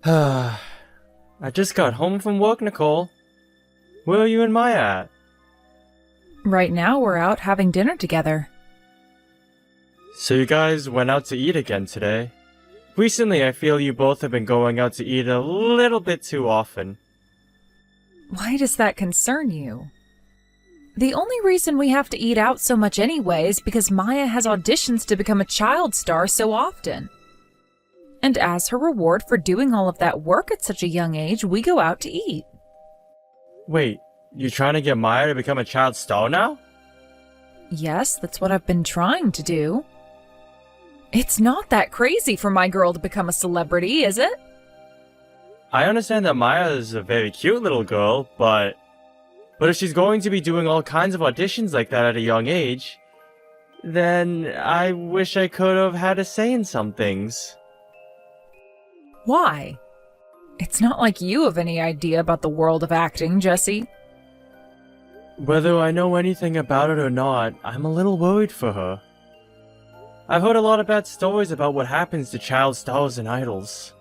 I just got home from work, Nicole. Where are you and Maya at? Right now we're out having dinner together. So you guys went out to eat again today. Recently, I feel you both have been going out to eat a little bit too often. Why does that concern you? The only reason we have to eat out so much anyway is because Maya has auditions to become a child star so often. And as her reward for doing all of that work at such a young age, we go out to eat. Wait, you trying to get Maya to become a child star now? Yes, that's what I've been trying to do. It's not that crazy for my girl to become a celebrity, is it? I understand that Maya is a very cute little girl, but if she's going to be doing all kinds of auditions like that at a young age, then I wish I could have had a say in some things. Why? It's not like you have any idea about the world of acting, Jesse. Whether I know anything about it or not, I'm a little worried for her. I've heard a lot of bad stories about what happens to child stars and idols.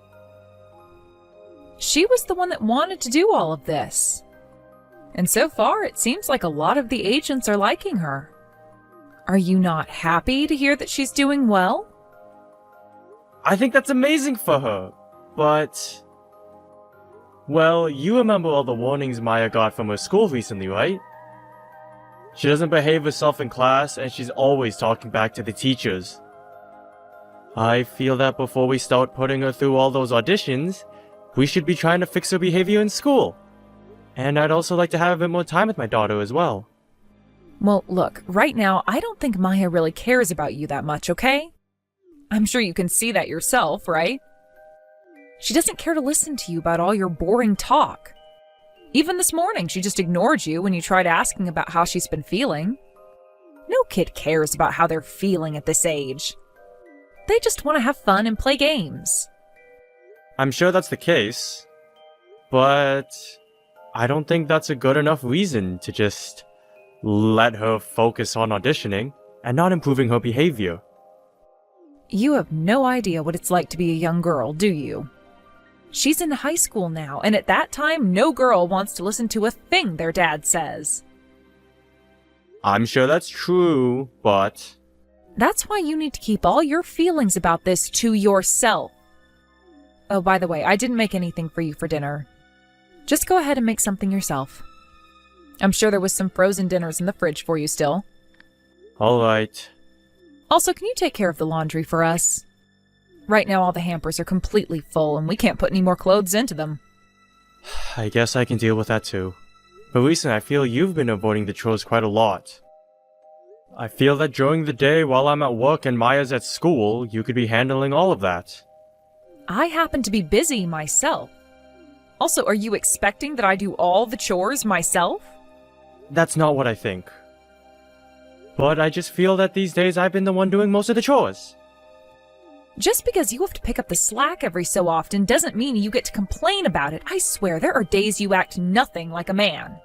She was the one that wanted to do all of this. And so far, it seems like a lot of the agents are liking her. Are you not happy to hear that she's doing well? I think that's amazing for her, but... Well, you remember all the warnings Maya got from her school recently, right? She doesn't behave herself in class, and she's always talking back to the teachers. I feel that before we start putting her through all those auditions, we should be trying to fix her behavior in school. And I'd also like to have a bit more time with my daughter as well. Well, look, right now, I don't think Maya really cares about you that much, okay? I'm sure you can see that yourself, right? She doesn't care to listen to you about all your boring talk. Even this morning, she just ignored you when you tried asking about how she's been feeling. No kid cares about how they're feeling at this age. They just want to have fun and play games. I'm sure that's the case, but I don't think that's a good enough reason to just let her focus on auditioning and not improving her behavior. You have no idea what it's like to be a young girl, do you? She's in high school now, and at that time, no girl wants to listen to a thing their dad says. I'm sure that's true, but... That's why you need to keep all your feelings about this to yourself. Oh, by the way, I didn't make anything for you for dinner. Just go ahead and make something yourself. I'm sure there was some frozen dinners in the fridge for you still. Alright. Also, can you take care of the laundry for us? Right now, all the hampers are completely full, and we can't put any more clothes into them. I guess I can deal with that too. But recently, I feel you've been avoiding the chores quite a lot. I feel that during the day while I'm at work and Maya's at school, you could be handling all of that. I happen to be busy myself. Also, are you expecting that I do all the chores myself? That's not what I think. But I just feel that these days I've been the one doing most of the chores. Just because you have to pick up the slack every so often doesn't mean you get to complain about it. I swear, there are days you act nothing like a man.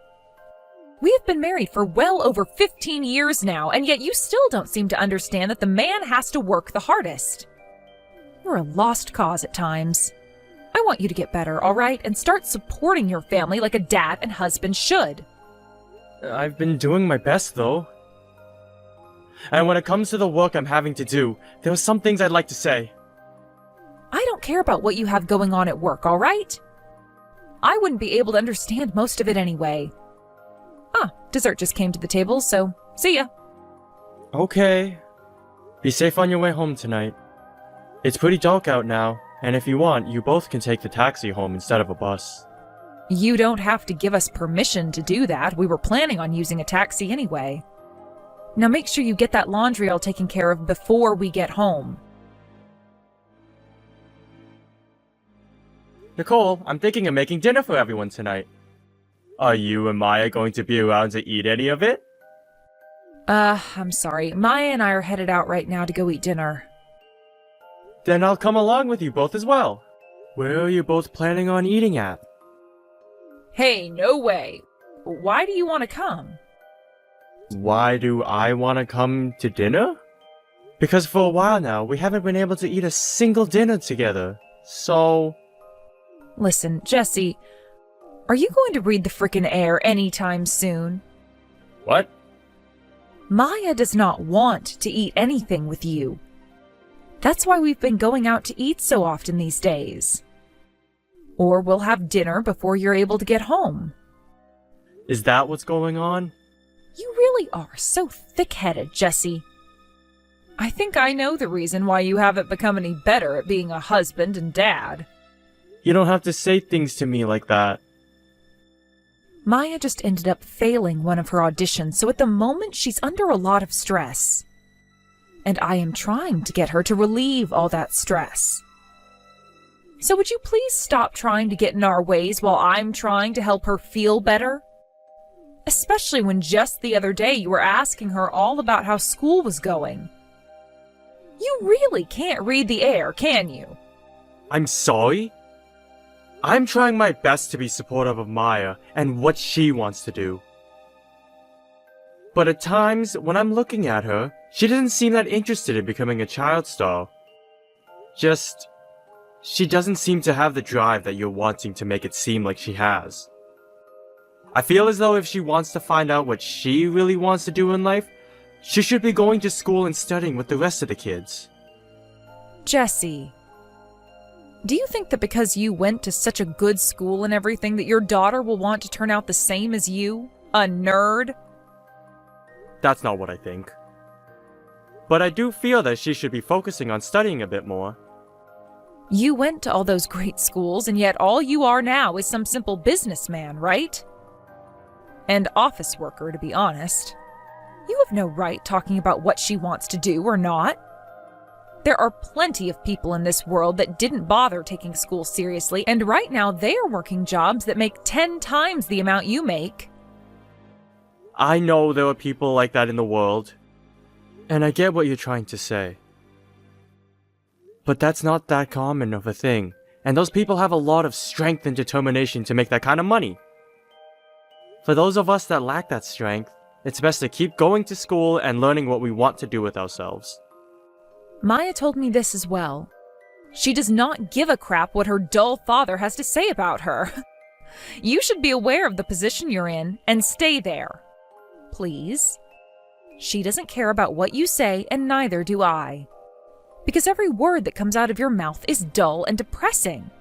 We have been married for well over 15 years now, and yet you still don't seem to understand that the man has to work the hardest. You're a lost cause at times. I want you to get better, all right? And start supporting your family like a dad and husband should. I've been doing my best, though. And when it comes to the work I'm having to do, there are some things I'd like to say. I don't care about what you have going on at work, all right? I wouldn't be able to understand most of it anyway. Ah, dessert just came to the table, so see ya. Okay. Be safe on your way home tonight. It's pretty dark out now, and if you want, you both can take the taxi home instead of a bus. You don't have to give us permission to do that. We were planning on using a taxi anyway. Now make sure you get that laundry all taken care of before we get home. Nicole, I'm thinking of making dinner for everyone tonight. Are you and Maya going to be around to eat any of it? I'm sorry. Maya and I are headed out right now to go eat dinner. Then I'll come along with you both as well. Where are you both planning on eating at? Hey, no way. Why do you want to come? Why do I want to come to dinner? Because for a while now, we haven't been able to eat a single dinner together. So... Listen, Jesse, are you going to read the frickin' air anytime soon? What? Maya does not want to eat anything with you. That's why we've been going out to eat so often these days. Or we'll have dinner before you're able to get home. Is that what's going on? You really are so thick-headed, Jesse. I think I know the reason why you haven't become any better at being a husband and dad. You don't have to say things to me like that. Maya just ended up failing one of her auditions, so at the moment she's under a lot of stress. And I am trying to get her to relieve all that stress. So would you please stop trying to get in our ways while I'm trying to help her feel better? Especially when just the other day you were asking her all about how school was going. You really can't read the air, can you? I'm sorry? I'm trying my best to be supportive of Maya and what she wants to do. But at times, when I'm looking at her, she doesn't seem that interested in becoming a child star. She doesn't seem to have the drive that you're wanting to make it seem like she has. I feel as though if she wants to find out what she really wants to do in life, she should be going to school and studying with the rest of the kids. Jesse, do you think that because you went to such a good school and everything that your daughter will want to turn out the same as you? A nerd? That's not what I think. But I do feel that she should be focusing on studying a bit more. You went to all those great schools, and yet all you are now is some simple businessman, right? And office worker, to be honest. You have no right talking about what she wants to do or not. There are plenty of people in this world that didn't bother taking school seriously, and right now they are working jobs that make 10 times the amount you make. I know there are people like that in the world, and I get what you're trying to say. But that's not that common of a thing, and those people have a lot of strength and determination to make that kind of money. For those of us that lack that strength, it's best to keep going to school and learning what we want to do with ourselves. Maya told me this as well. She does not give a crap what her dull father has to say about her. You should be aware of the position you're in and stay there. Please. She doesn't care about what you say, and neither do I. Because every word that comes out of your mouth is dull and depressing.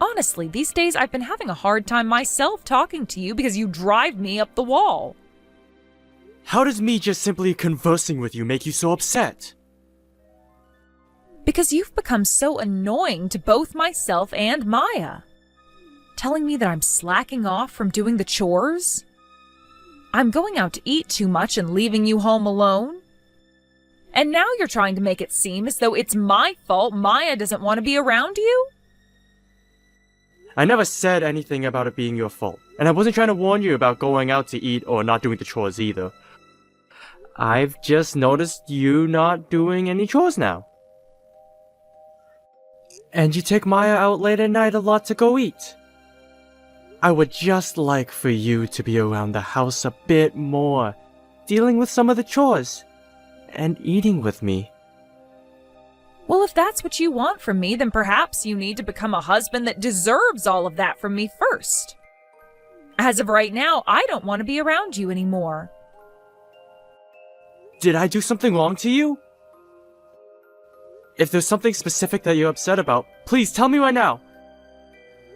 Honestly, these days I've been having a hard time myself talking to you because you drive me up the wall. How does me just simply conversing with you make you so upset? Because you've become so annoying to both myself and Maya. Telling me that I'm slacking off from doing the chores. I'm going out to eat too much and leaving you home alone. And now you're trying to make it seem as though it's my fault Maya doesn't want to be around you? I never said anything about it being your fault, and I wasn't trying to warn you about going out to eat or not doing the chores either. I've just noticed you not doing any chores now. And you take Maya out late at night a lot to go eat. I would just like for you to be around the house a bit more, dealing with some of the chores, and eating with me. Well, if that's what you want from me, then perhaps you need to become a husband that deserves all of that from me first. As of right now, I don't want to be around you anymore. Did I do something wrong to you? If there's something specific that you're upset about, please tell me right now.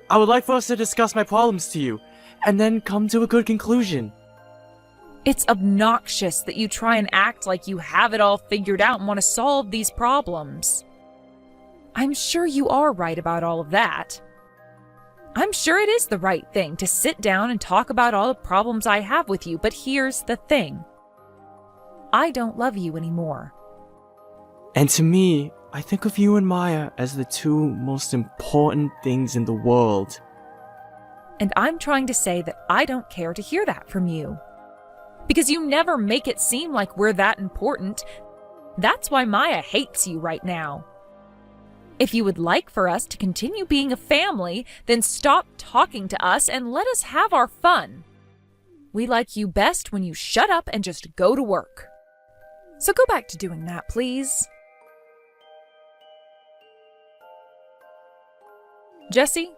I would like for us to discuss my problems to you, and then come to a good conclusion. It's obnoxious that you try and act like you have it all figured out and want to solve these problems. I'm sure you are right about all of that. I'm sure it is the right thing to sit down and talk about all the problems I have with you, but here's the thing. I don't love you anymore. And to me, I think of you and Maya as the two most important things in the world. And I'm trying to say that I don't care to hear that from you. Because you never make it seem like we're that important. That's why Maya hates you right now. If you would like for us to continue being a family, then stop talking to us and let us have our fun. We like you best when you shut up and just go to work. So go back to doing that, please. Jesse,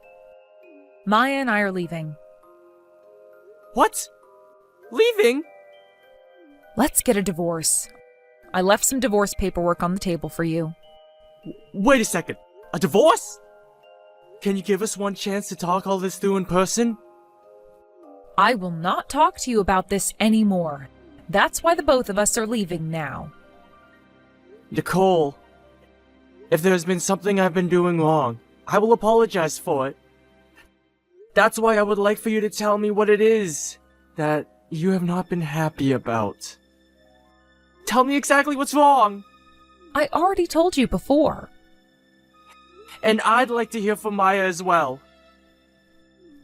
Maya and I are leaving. What? Leaving? Let's get a divorce. I left some divorce paperwork on the table for you. Wait a second. A divorce? Can you give us one chance to talk all this through in person? I will not talk to you about this anymore. That's why the both of us are leaving now. Nicole, if there's been something I've been doing wrong, I will apologize for it. That's why I would like for you to tell me what it is that you have not been happy about. Tell me exactly what's wrong. I already told you before. And I'd like to hear from Maya as well.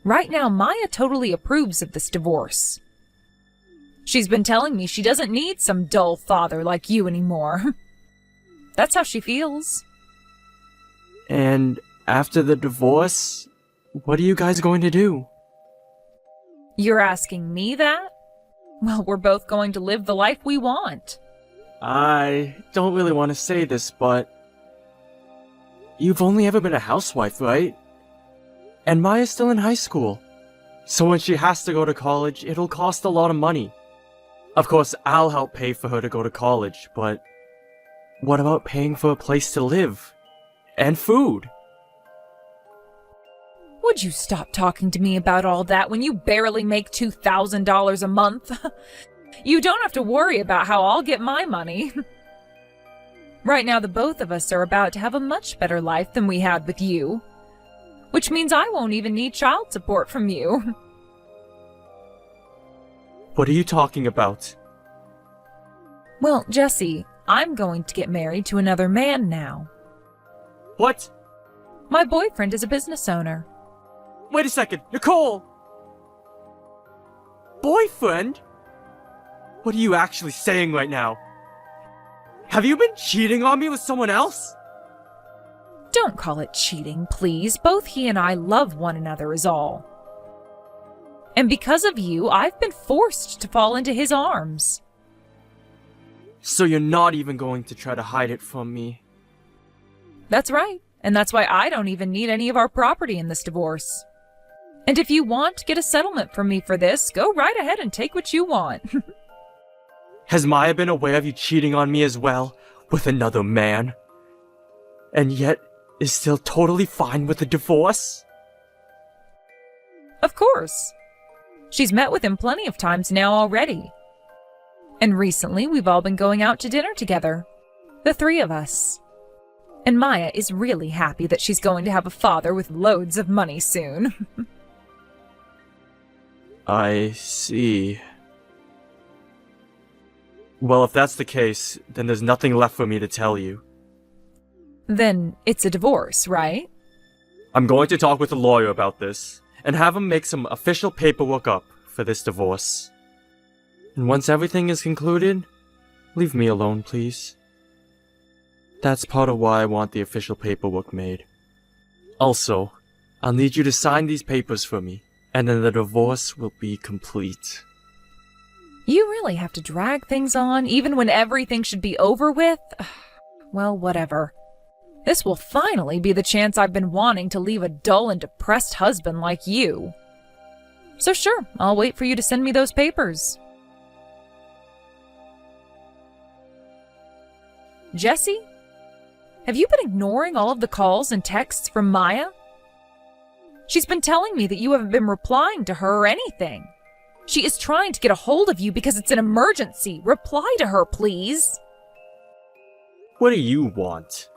Right now, Maya totally approves of this divorce. She's been telling me she doesn't need some dull father like you anymore. That's how she feels. And after the divorce, what are you guys going to do? You're asking me that? Well, we're both going to live the life we want. I don't really want to say this, but you've only ever been a housewife, right? And Maya's still in high school. So when she has to go to college, it'll cost a lot of money. Of course, I'll help pay for her to go to college, but what about paying for a place to live? And food? Would you stop talking to me about all that when you barely make $2,000 a month? You don't have to worry about how I'll get my money. Right now, the both of us are about to have a much better life than we had with you. Which means I won't even need child support from you. What are you talking about? Well, Jesse, I'm going to get married to another man now. What? My boyfriend is a business owner. Wait a second, Nicole! Boyfriend? What are you actually saying right now? Have you been cheating on me with someone else? Don't call it cheating, please. Both he and I love one another is all. And because of you, I've been forced to fall into his arms. So you're not even going to try to hide it from me? That's right. And that's why I don't even need any of our property in this divorce. And if you want to get a settlement from me for this, go right ahead and take what you want. Has Maya been aware of you cheating on me as well, with another man? And yet, is still totally fine with the divorce? Of course. She's met with him plenty of times now already. And recently, we've all been going out to dinner together. The three of us. And Maya is really happy that she's going to have a father with loads of money soon. I see. Well, if that's the case, then there's nothing left for me to tell you. Then it's a divorce, right? I'm going to talk with a lawyer about this, and have him make some official paperwork up for this divorce. And once everything is concluded, leave me alone, please. That's part of why I want the official paperwork made. Also, I'll need you to sign these papers for me, and then the divorce will be complete. You really have to drag things on, even when everything should be over with? Well, whatever. This will finally be the chance I've been wanting to leave a dull and depressed husband like you. So sure, I'll wait for you to send me those papers. Jesse? Have you been ignoring all of the calls and texts from Maya? She's been telling me that you haven't been replying to her or anything. She is trying to get a hold of you because it's an emergency. Reply to her, please. What do you want?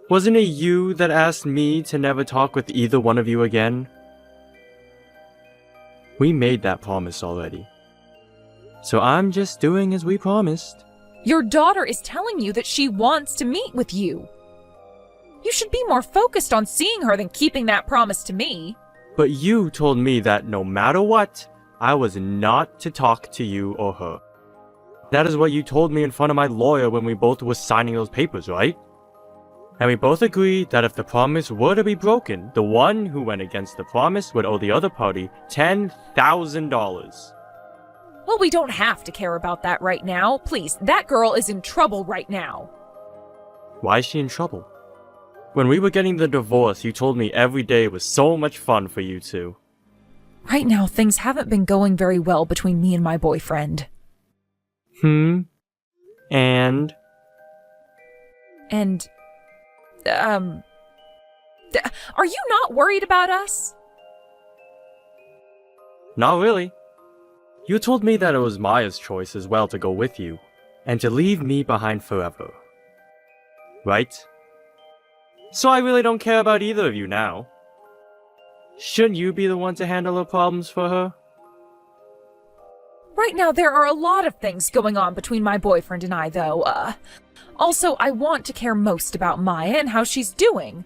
Wasn't it you that asked me to never talk with either one of you again? We made that promise already. So I'm just doing as we promised. Your daughter is telling you that she wants to meet with you. You should be more focused on seeing her than keeping that promise to me. But you told me that no matter what, I was not to talk to you or her. That is what you told me in front of my lawyer when we both were signing those papers, right? And we both agreed that if the promise were to be broken, the one who went against the promise would owe the other party $10,000. Well, we don't have to care about that right now. Please, that girl is in trouble right now. Why is she in trouble? When we were getting the divorce, you told me every day was so much fun for you two. Right now, things haven't been going very well between me and my boyfriend. And? And, are you not worried about us? Not really. You told me that it was Maya's choice as well to go with you, and to leave me behind forever. Right? So I really don't care about either of you now. Shouldn't you be the one to handle her problems for her? Right now, there are a lot of things going on between my boyfriend and I, though. Also, I want to care most about Maya and how she's doing.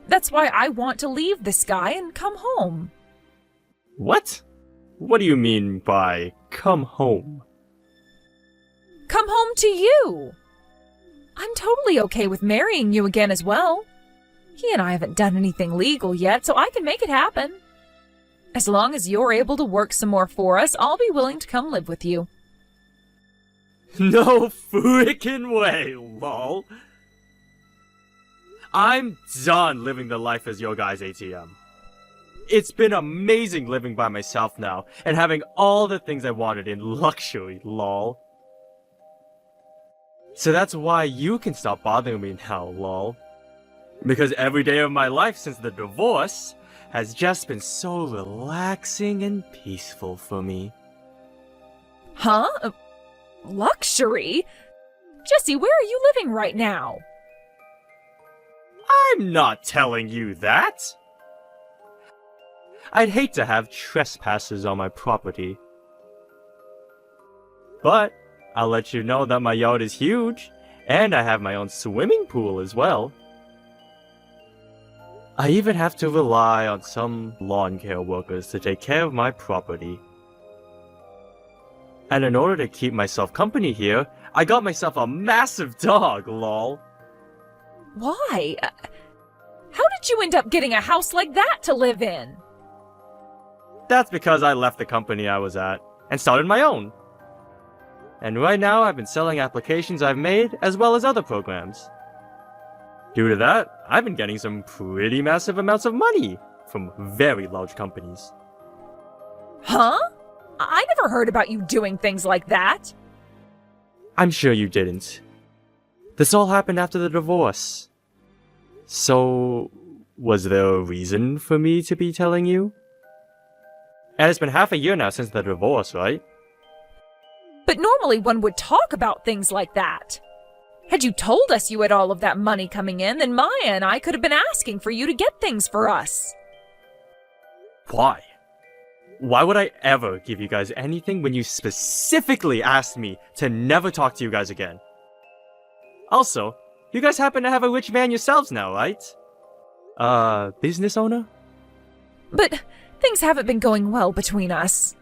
That's why I want to leave this guy and come home. What? What do you mean by come home? Come home to you! I'm totally okay with marrying you again as well. He and I haven't done anything legal yet, so I can make it happen. As long as you're able to work some more for us, I'll be willing to come live with you. No frickin' way, lol. I'm done living the life as your guy's ATM. It's been amazing living by myself now, and having all the things I wanted in luxury, lol. So that's why you can stop bothering me now, lol. Because every day of my life since the divorce has just been so relaxing and peaceful for me. Huh? Luxury? Jesse, where are you living right now? I'm not telling you that! I'd hate to have trespassers on my property. But I'll let you know that my yard is huge, and I have my own swimming pool as well. I even have to rely on some lawn care workers to take care of my property. And in order to keep myself company here, I got myself a massive dog, lol. Why? How did you end up getting a house like that to live in? That's because I left the company I was at and started my own. And right now I've been selling applications I've made as well as other programs. Due to that, I've been getting some pretty massive amounts of money from very large companies. Huh? I never heard about you doing things like that. I'm sure you didn't. This all happened after the divorce. So, was there a reason for me to be telling you? And it's been half a year now since the divorce, right? But normally one would talk about things like that. Had you told us you had all of that money coming in, then Maya and I could have been asking for you to get things for us. Why? Why would I ever give you guys anything when you specifically asked me to never talk to you guys again? Also, you guys happen to have a rich man yourselves now, right? Business owner? But things haven't been going well between us.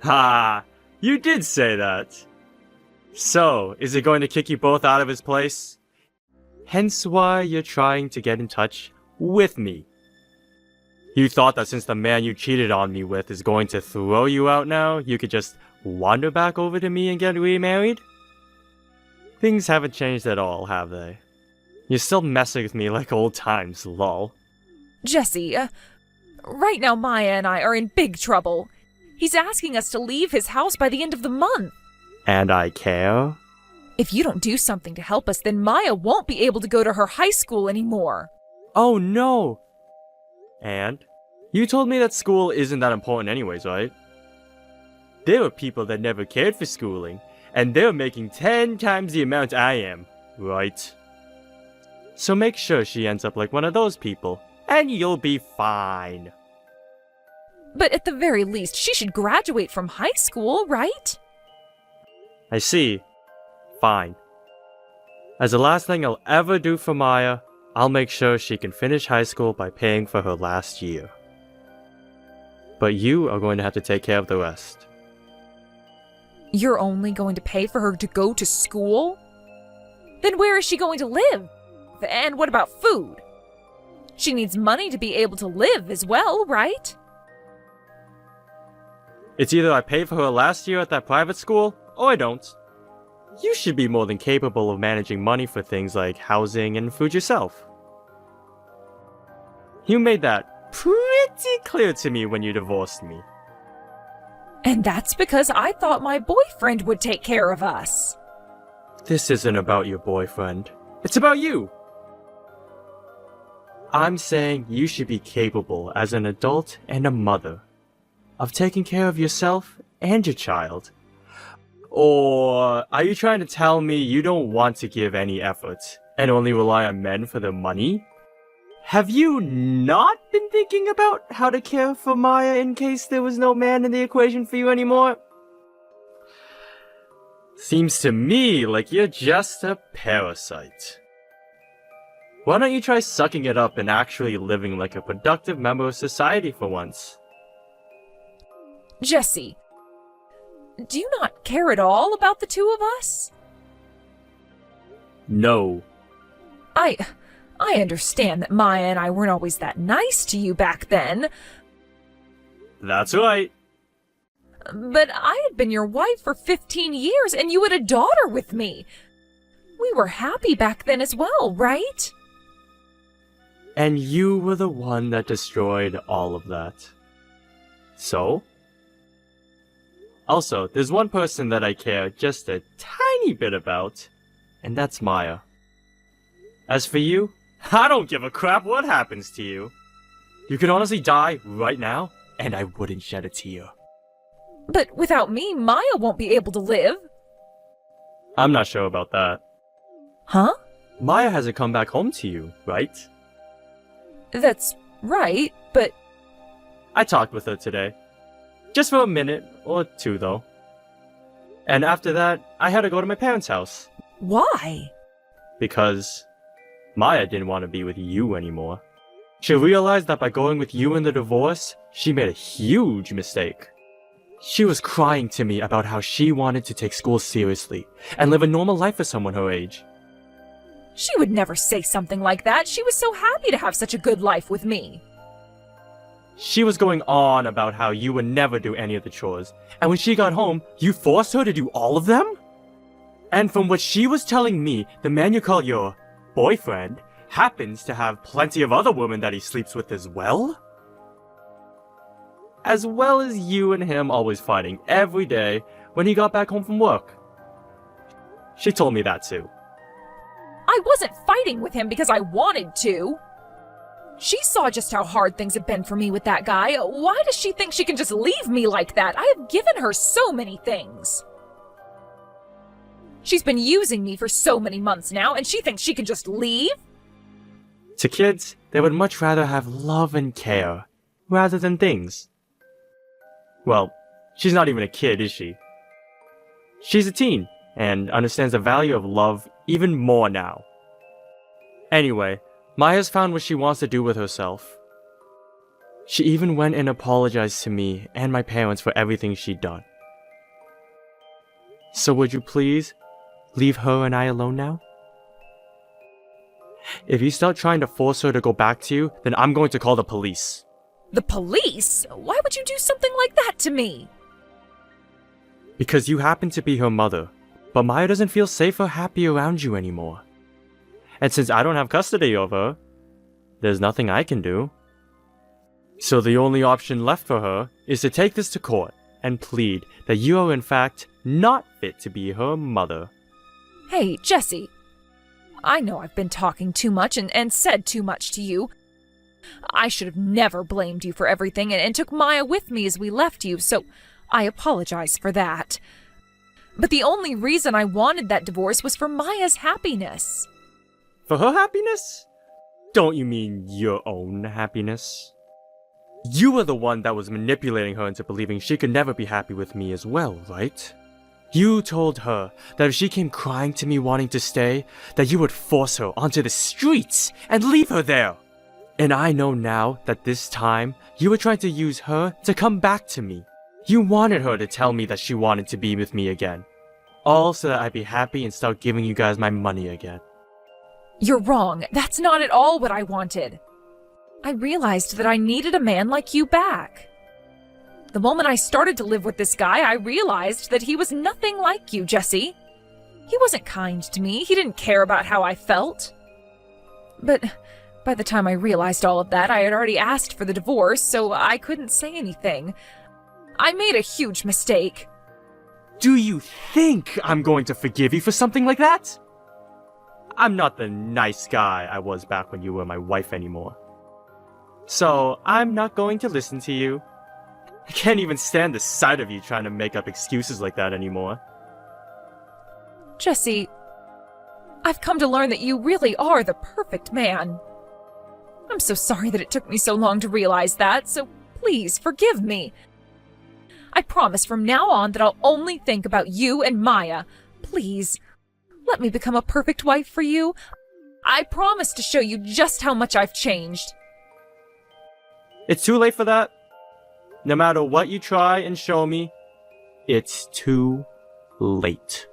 Ha! You did say that. So, is it going to kick you both out of his place? Hence why you're trying to get in touch with me. You thought that since the man you cheated on me with is going to throw you out now, you could just wander back over to me and get remarried? Things haven't changed at all, have they? You're still messing with me like old times, lol. Jesse, right now Maya and I are in big trouble. He's asking us to leave his house by the end of the month. And I care? If you don't do something to help us, then Maya won't be able to go to her high school anymore. Oh no! And? You told me that school isn't that important anyways, right? There are people that never cared for schooling, and they're making 10 times the amount I am, right? So make sure she ends up like one of those people, and you'll be fine. But at the very least, she should graduate from high school, right? I see. Fine. As the last thing I'll ever do for Maya, I'll make sure she can finish high school by paying for her last year. But you are going to have to take care of the rest. You're only going to pay for her to go to school? Then where is she going to live? And what about food? She needs money to be able to live as well, right? It's either I pay for her last year at that private school, or I don't. You should be more than capable of managing money for things like housing and food yourself. You made that pretty clear to me when you divorced me. And that's because I thought my boyfriend would take care of us. This isn't about your boyfriend. It's about you. I'm saying you should be capable as an adult and a mother of taking care of yourself and your child. Or are you trying to tell me you don't want to give any effort and only rely on men for their money? Have you not been thinking about how to care for Maya in case there was no man in the equation for you anymore? Seems to me like you're just a parasite. Why don't you try sucking it up and actually living like a productive member of society for once? Jesse, do you not care at all about the two of us? No. I understand that Maya and I weren't always that nice to you back then, That's right. but I had been your wife for 15 years and you had a daughter with me. We were happy back then as well, right? And you were the one that destroyed all of that. So? Also, there's one person that I care just a tiny bit about, and that's Maya. As for you, I don't give a crap what happens to you. You could honestly die right now, and I wouldn't shed a tear. But without me, Maya won't be able to live. I'm not sure about that. Huh? Maya hasn't come back home to you, right? That's right, but I talked with her today. Just for a minute or two, though. And after that, I had to go to my parents' house. why? Because Maya didn't want to be with you anymore. She realized that by going with you in the divorce, she made a huge mistake. She was crying to me about how she wanted to take school seriously and live a normal life for someone her age. She would never say something like that. She was so happy to have such a good life with me. She was going on about how you would never do any of the chores, and when she got home, you forced her to do all of them? And from what she was telling me, the man you call your boyfriend happens to have plenty of other women that he sleeps with as well? As well as you and him always fighting every day when he got back home from work. She told me that too. I wasn't fighting with him because I wanted to. She saw just how hard things have been for me with that guy. Why does she think she can just leave me like that? I have given her so many things. She's been using me for so many months now, and she thinks she can just leave? To kids, they would much rather have love and care, rather than things. Well, she's not even a kid, is she? She's a teen, and understands the value of love even more now. Anyway, Maya's found what she wants to do with herself. She even went and apologized to me and my parents for everything she'd done. So would you please leave her and I alone now? If you start trying to force her to go back to you, then I'm going to call the police. The police? Why would you do something like that to me? Because you happen to be her mother, but Maya doesn't feel safe or happy around you anymore. And since I don't have custody of her, there's nothing I can do. So the only option left for her is to take this to court and plead that you are in fact not fit to be her mother. Hey, Jesse. I know I've been talking too much and said too much to you. I should have never blamed you for everything and took Maya with me as we left you, so I apologize for that. But the only reason I wanted that divorce was for Maya's happiness. For her happiness? Don't you mean your own happiness? You were the one that was manipulating her into believing she could never be happy with me as well, right? You told her that if she came crying to me wanting to stay, that you would force her onto the streets and leave her there. And I know now that this time, you were trying to use her to come back to me. You wanted her to tell me that she wanted to be with me again. All so that I'd be happy and start giving you guys my money again. You're wrong. That's not at all what I wanted. I realized that I needed a man like you back. The moment I started to live with this guy, I realized that he was nothing like you, Jesse. He wasn't kind to me. He didn't care about how I felt. But by the time I realized all of that, I had already asked for the divorce, so I couldn't say anything. I made a huge mistake. Do you think I'm going to forgive you for something like that? I'm not the nice guy I was back when you were my wife anymore. So, I'm not going to listen to you. I can't even stand the sight of you trying to make up excuses like that anymore. Jesse, I've come to learn that you really are the perfect man. I'm so sorry that it took me so long to realize that, so please forgive me. I promise from now on that I'll only think about you and Maya. Please, let me become a perfect wife for you. I promise to show you just how much I've changed. It's too late for that. No matter what you try and show me, it's too late.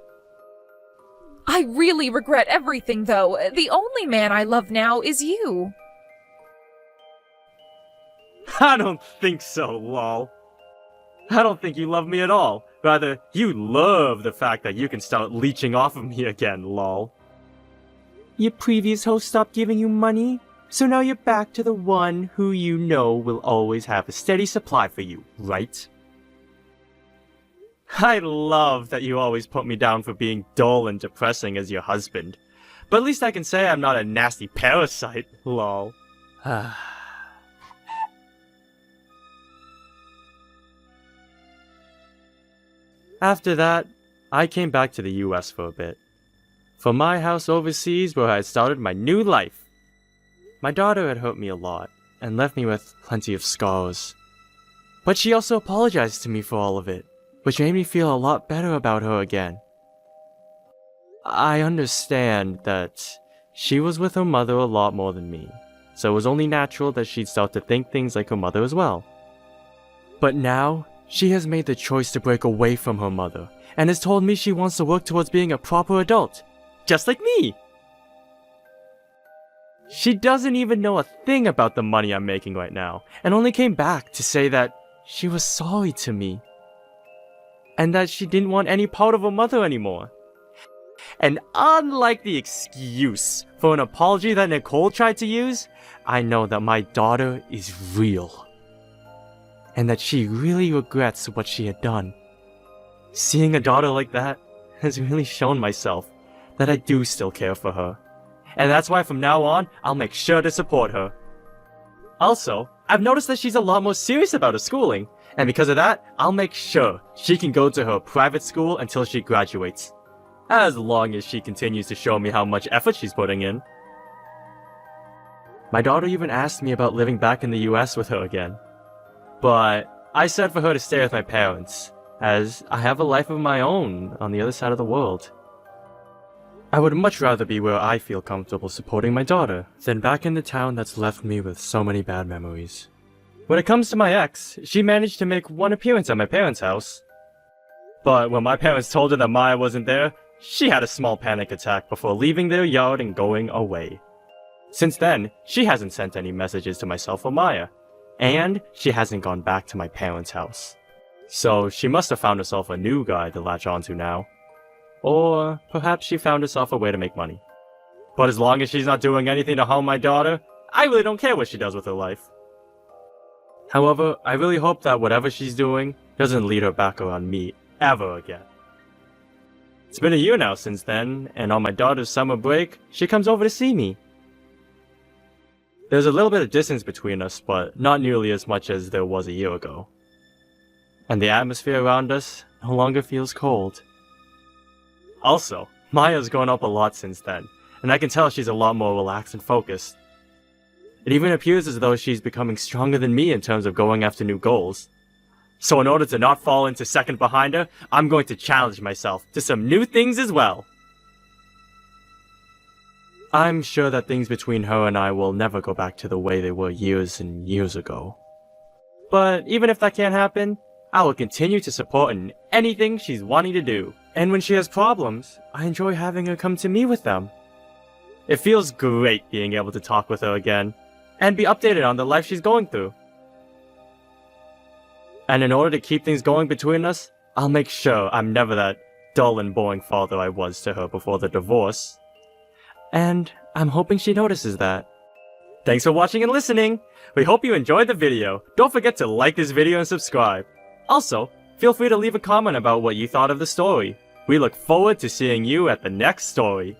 I really regret everything, though. The only man I love now is you. I don't think so, lol. I don't think you love me at all. Rather, you love the fact that you can start leeching off of me again, lol. Your previous host stopped giving you money, so now you're back to the one who you know will always have a steady supply for you, right? I love that you always put me down for being dull and depressing as your husband. But at least I can say I'm not a nasty parasite, lol. After that, I came back to the US for a bit. From my house overseas where I had started my new life. My daughter had hurt me a lot, and left me with plenty of scars. But she also apologized to me for all of it, which made me feel a lot better about her again. I understand that she was with her mother a lot more than me, so it was only natural that she'd start to think things like her mother as well. But now, she has made the choice to break away from her mother, and has told me she wants to work towards being a proper adult, just like me! She doesn't even know a thing about the money I'm making right now, and only came back to say that she was sorry to me. And that she didn't want any part of her mother anymore. And unlike the excuse for an apology that Nicole tried to use, I know that my daughter is real. And that she really regrets what she had done. Seeing a daughter like that has really shown myself that I do still care for her. And that's why from now on, I'll make sure to support her. Also, I've noticed that she's a lot more serious about her schooling, and because of that, I'll make sure she can go to her private school until she graduates. As long as she continues to show me how much effort she's putting in. My daughter even asked me about living back in the US with her again. But I said for her to stay with my parents, as I have a life of my own on the other side of the world. I would much rather be where I feel comfortable supporting my daughter than back in the town that's left me with so many bad memories. When it comes to my ex, she managed to make one appearance at my parents' house. But when my parents told her that Maya wasn't there, she had a small panic attack before leaving their yard and going away. Since then, she hasn't sent any messages to myself or Maya, and she hasn't gone back to my parents' house. So she must have found herself a new guy to latch onto now. Or perhaps she found herself a way to make money. But as long as she's not doing anything to harm my daughter, I really don't care what she does with her life. However, I really hope that whatever she's doing doesn't lead her back around me ever again. It's been a year now since then, and on my daughter's summer break, she comes over to see me. There's a little bit of distance between us, but not nearly as much as there was a year ago. And the atmosphere around us no longer feels cold. Also, Maya's grown up a lot since then, and I can tell she's a lot more relaxed and focused. It even appears as though she's becoming stronger than me in terms of going after new goals. So in order to not fall into second behind her, I'm going to challenge myself to some new things as well. I'm sure that things between her and I will never go back to the way they were years and years ago. But even if that can't happen, I will continue to support her in anything she's wanting to do. And when she has problems, I enjoy having her come to me with them. It feels great being able to talk with her again, and be updated on the life she's going through. And in order to keep things going between us, I'll make sure I'm never that dull and boring father I was to her before the divorce. And I'm hoping she notices that. Thanks for watching and listening! We hope you enjoyed the video. Don't forget to like this video and subscribe. Also, feel free to leave a comment about what you thought of the story. We look forward to seeing you at the next story.